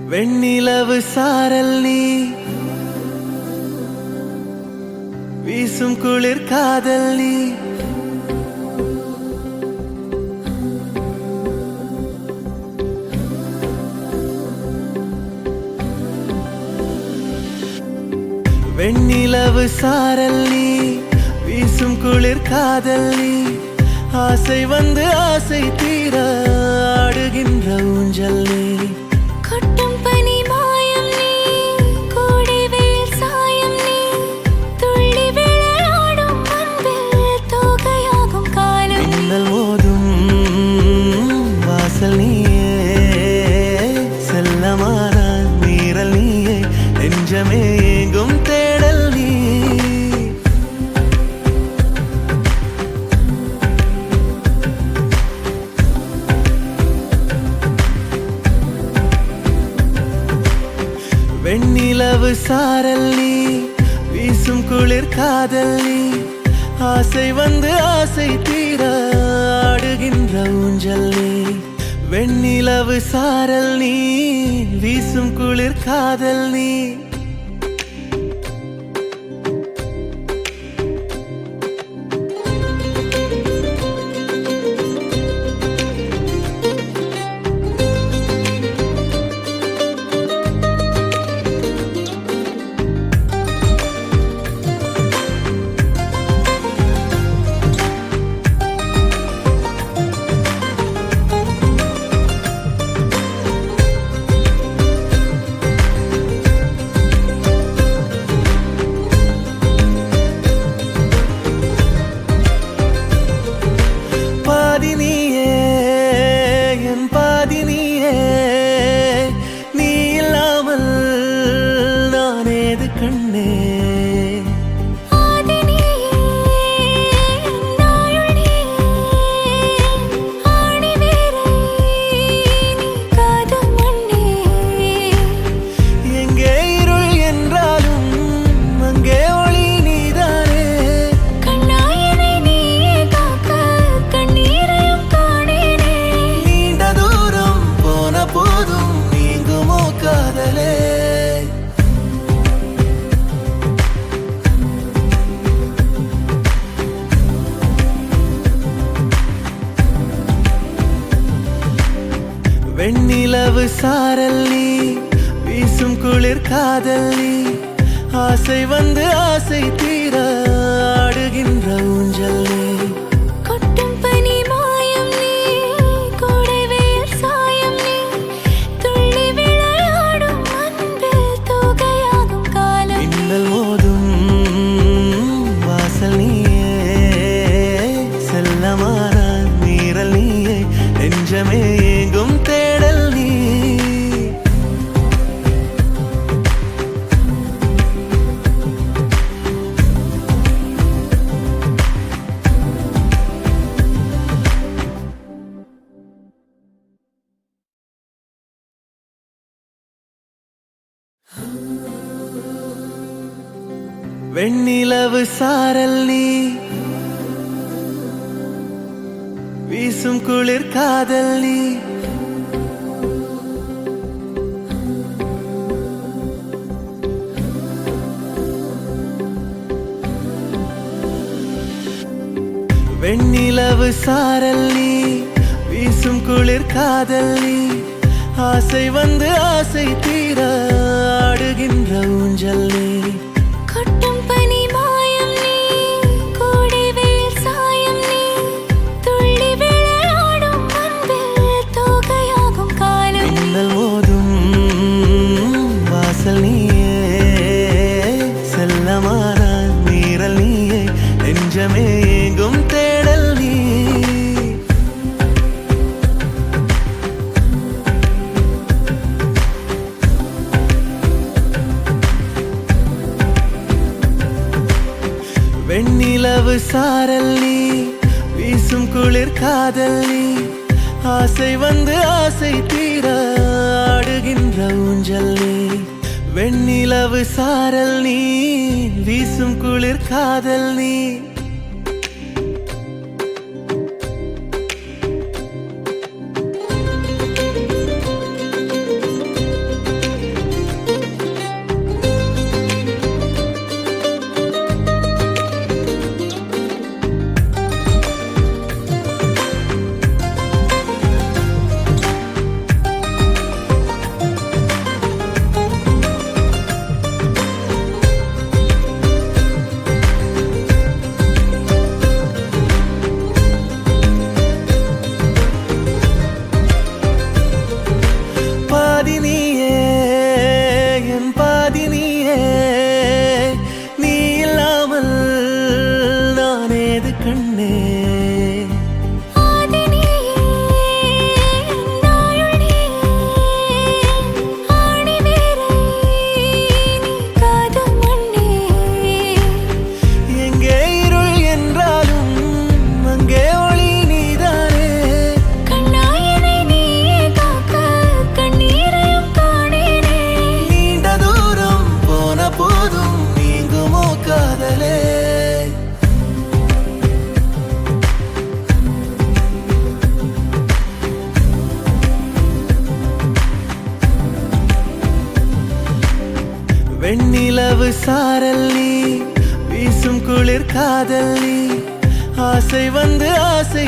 வெண்ணிலவு சாரல் நீ வீசும் குளிர் காதல் நீ வெண்ணிலவு சாரல் நீ வீசும் குளிர் காதல் நீ ஆசை வந்து ஆசை தீர ஆடுகின்ற ஊஞ்சல் நீ கொட்டும் பனி மாயம் நீ கோடை வெயில் சாயம் நீ துள்ளி விளையாடும் அன்பில் தோகையாகும் காலம் மின்னல் மோதும் வாசல் நீயே செல்லமான நீரல் நீயே நெஞ்சமே எங்கும் தேடல் நீ வெண்ணிலவு சாரல் நீ வீசும் குளிர் காதல் நீ ஆசை வந்து ஆசை தீர ஆடுகின்ற ஊஞ்சல் நீ வெண்ணிலவு சாரல் நீ வீசும் குளிர் காதல் நீ வெண்ணிலவு சாரல் நீ வீசும் குளிர் காதல் நீ ஆசை வந்து ஆசை தீர ஆடுகின்ற ஊஞ்சல் நீ கொட்டும் பனி மாயம் நீ கோடை வெயில் சாயம் நீ துள்ளி விளையாடும் அன்பில் தோகையாகும் காலம் மின்னல் மோதும் வாசல் நீயே செல்லமான நீரல் நீயே நெஞ்சமே எங்கும் தேடல் நீ வெண்ணிலவு சாரல் நீ வீசும் குளிர் காதல் நீ வெண்ணிலவு சாரல் நீ வீசும் குளிர் காதல் நீ ஆசை வந்து ஆசை தீர ஆடுகின்ற ஊஞ்சல் நீ கொட்டும் பனி மாயம் நீ கோடை வெயில் சாயம் நீ துள்ளி விளையாடும் அன்பில் தோகையாகும் காலம் மின்னல் மோதும் வாசல் நீயே செல்லமான நீரல் நீயே நெஞ்சமே எங்கும் தேடல் நீ வெண்ணிலவு சாரல் நீ வீசும் குளிர் காதல் நீ ஆசை வந்து ஆசை தீர ஆடுகின்ற ஊஞ்சல் நீ வெண்ணிலவு சாரல் நீ வீசும் குளிர் காதல் நீ இரவு சாரல் நீ வீசும் குளிர் காதல் நீ ஆசை வந்து ஆசை